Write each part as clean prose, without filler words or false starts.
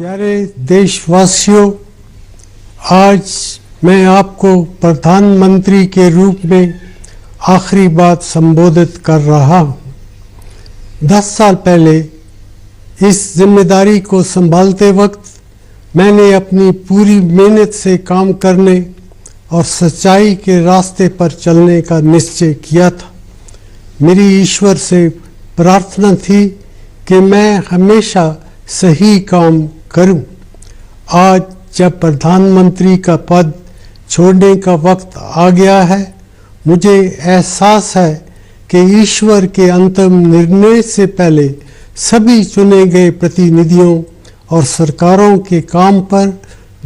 प्यारे देशवासियों, आज मैं आपको प्रधानमंत्री के रूप में आखिरी बात संबोधित कर रहा हूँ। 10 साल पहले इस जिम्मेदारी को संभालते वक्त मैंने अपनी पूरी मेहनत से काम करने और सच्चाई के रास्ते पर चलने का निश्चय किया था। मेरी ईश्वर से प्रार्थना थी कि मैं हमेशा सही काम करूं। आज जब प्रधानमंत्री का पद छोड़ने का वक्त आ गया है, मुझे एहसास है कि ईश्वर के अंतिम निर्णय से पहले सभी चुने गए प्रतिनिधियों और सरकारों के काम पर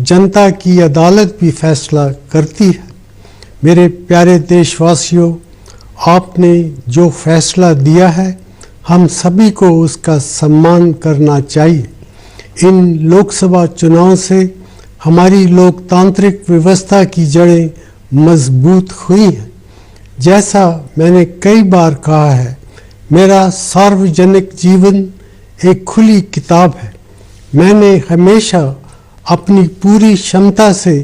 जनता की अदालत भी फैसला करती है। मेरे प्यारे देशवासियों, आपने जो फैसला दिया है, हम सभी को उसका सम्मान करना चाहिए। इन लोकसभा चुनाव से हमारी लोकतांत्रिक व्यवस्था की जड़ें मजबूत हुई हैं। जैसा मैंने कई बार कहा है, मेरा सार्वजनिक जीवन एक खुली किताब है। मैंने हमेशा अपनी पूरी क्षमता से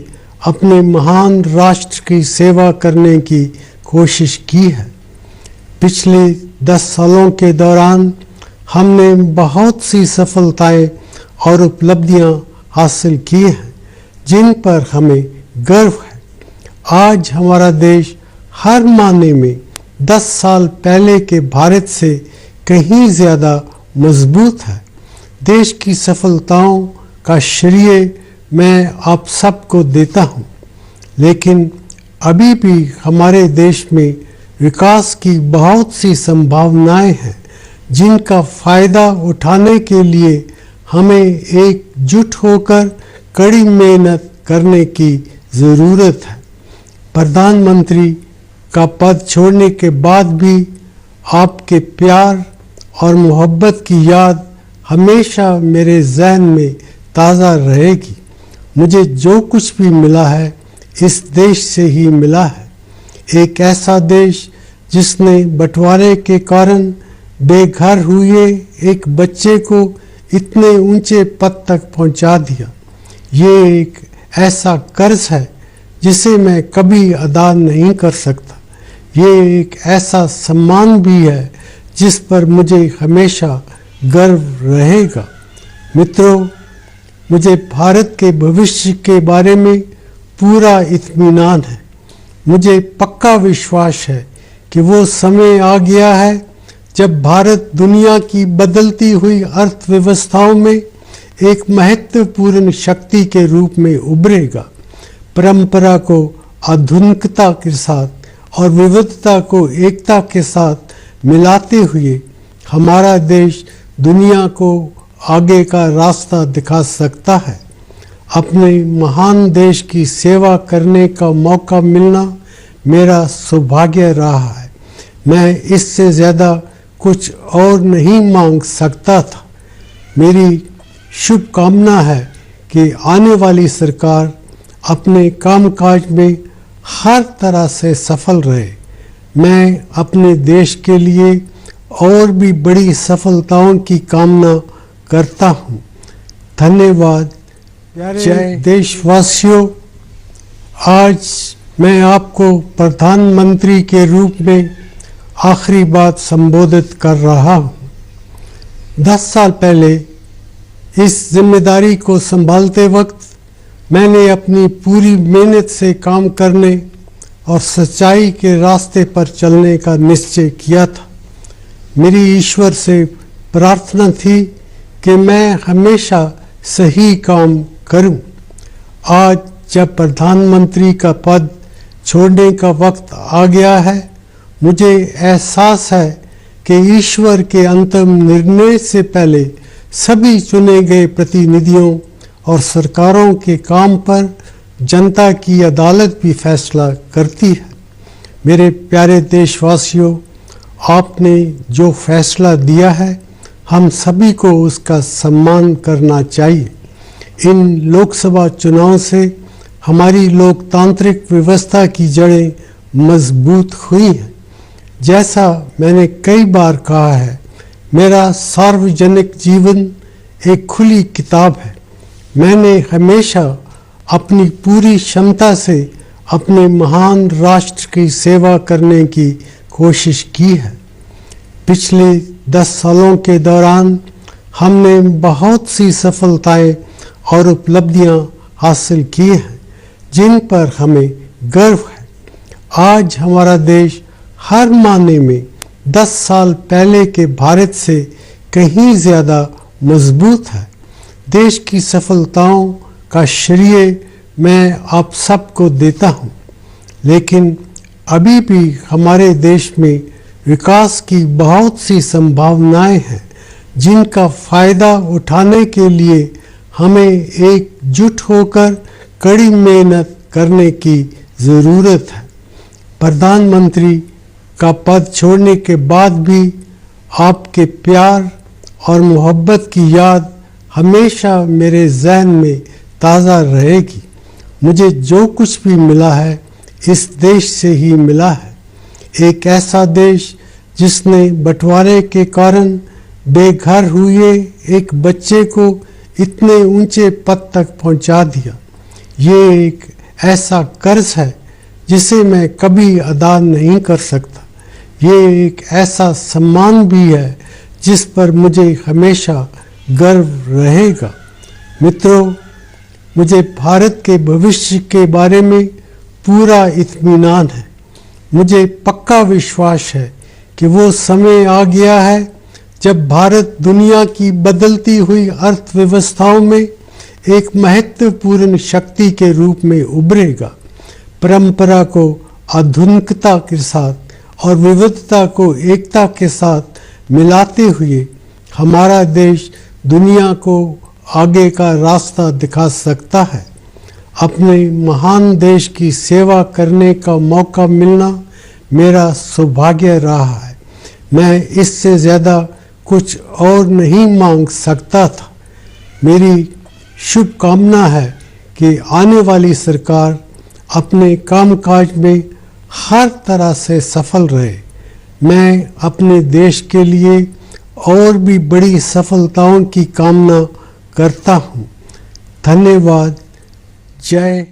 अपने महान राष्ट्र की सेवा करने की कोशिश की है। पिछले 10 सालों के दौरान हमने बहुत सी सफलताएं और उपलब्धियां हासिल की हैं, जिन पर हमें गर्व है। आज हमारा देश हर मायने में 10 साल पहले के भारत से कहीं ज़्यादा मजबूत है। देश की सफलताओं का श्रेय मैं आप सबको देता हूँ, लेकिन अभी भी हमारे देश में विकास की बहुत सी संभावनाएं हैं, जिनका फ़ायदा उठाने के लिए हमें एकजुट होकर कड़ी मेहनत करने की ज़रूरत है। प्रधानमंत्री का पद छोड़ने के बाद भी आपके प्यार और मोहब्बत की याद हमेशा मेरे जहन में ताज़ा रहेगी। मुझे जो कुछ भी मिला है, इस देश से ही मिला है। एक ऐसा देश जिसने बंटवारे के कारण बेघर हुए एक बच्चे को इतने ऊंचे पद तक पहुंचा दिया। ये एक ऐसा कर्ज है जिसे मैं कभी अदा नहीं कर सकता। ये एक ऐसा सम्मान भी है जिस पर मुझे हमेशा गर्व रहेगा। मित्रों, मुझे भारत के भविष्य के बारे में पूरा इत्मीनान है। मुझे पक्का विश्वास है कि वो समय आ गया है जब भारत दुनिया की बदलती हुई अर्थव्यवस्थाओं में एक महत्वपूर्ण शक्ति के रूप में उभरेगा। परंपरा को आधुनिकता के साथ और विविधता को एकता के साथ मिलाते हुए हमारा देश दुनिया को आगे का रास्ता दिखा सकता है। अपने महान देश की सेवा करने का मौका मिलना मेरा सौभाग्य रहा है। मैं इससे ज़्यादा कुछ और नहीं मांग सकता था। मेरी शुभकामना है कि आने वाली सरकार अपने कामकाज में हर तरह से सफल रहे। मैं अपने देश के लिए और भी बड़ी सफलताओं की कामना करता हूँ। धन्यवाद। जय देशवासियों, आज मैं आपको प्रधानमंत्री के रूप में आखिरी बात संबोधित कर रहा हूँ। 10 साल पहले इस जिम्मेदारी को संभालते वक्त मैंने अपनी पूरी मेहनत से काम करने और सच्चाई के रास्ते पर चलने का निश्चय किया था। मेरी ईश्वर से प्रार्थना थी कि मैं हमेशा सही काम करूं। आज जब प्रधानमंत्री का पद छोड़ने का वक्त आ गया है, मुझे एहसास है कि ईश्वर के अंतिम निर्णय से पहले सभी चुने गए प्रतिनिधियों और सरकारों के काम पर जनता की अदालत भी फैसला करती है। मेरे प्यारे देशवासियों, आपने जो फैसला दिया है, हम सभी को उसका सम्मान करना चाहिए। इन लोकसभा चुनाव से हमारी लोकतांत्रिक व्यवस्था की जड़ें मजबूत हुई हैं। जैसा मैंने कई बार कहा है, मेरा सार्वजनिक जीवन एक खुली किताब है। मैंने हमेशा अपनी पूरी क्षमता से अपने महान राष्ट्र की सेवा करने की कोशिश की है। पिछले 10 सालों के दौरान हमने बहुत सी सफलताएं और उपलब्धियां हासिल की हैं जिन पर हमें गर्व है। आज हमारा देश हर मायने में 10 साल पहले के भारत से कहीं ज़्यादा मजबूत है। देश की सफलताओं का श्रेय मैं आप सबको देता हूँ, लेकिन अभी भी हमारे देश में विकास की बहुत सी संभावनाएं हैं जिनका फ़ायदा उठाने के लिए हमें एकजुट होकर कड़ी मेहनत करने की ज़रूरत है। प्रधानमंत्री का पद छोड़ने के बाद भी आपके प्यार और मोहब्बत की याद हमेशा मेरे जहन में ताज़ा रहेगी। मुझे जो कुछ भी मिला है इस देश से ही मिला है। एक ऐसा देश जिसने बंटवारे के कारण बेघर हुए एक बच्चे को इतने ऊंचे पद तक पहुंचा दिया। ये एक ऐसा कर्ज है जिसे मैं कभी अदा नहीं कर सकता। ये एक ऐसा सम्मान भी है जिस पर मुझे हमेशा गर्व रहेगा। मित्रों, मुझे भारत के भविष्य के बारे में पूरा इत्मीनान है। मुझे पक्का विश्वास है कि वो समय आ गया है जब भारत दुनिया की बदलती हुई अर्थव्यवस्थाओं में एक महत्वपूर्ण शक्ति के रूप में उभरेगा। परंपरा को आधुनिकता के साथ और विविधता को एकता के साथ मिलाते हुए हमारा देश दुनिया को आगे का रास्ता दिखा सकता है। अपने महान देश की सेवा करने का मौका मिलना मेरा सौभाग्य रहा है। मैं इससे ज़्यादा कुछ और नहीं मांग सकता था। मेरी शुभकामना है कि आने वाली सरकार अपने कामकाज में हर तरह से सफल रहे। मैं अपने देश के लिए और भी बड़ी सफलताओं की कामना करता हूँ। धन्यवाद। जय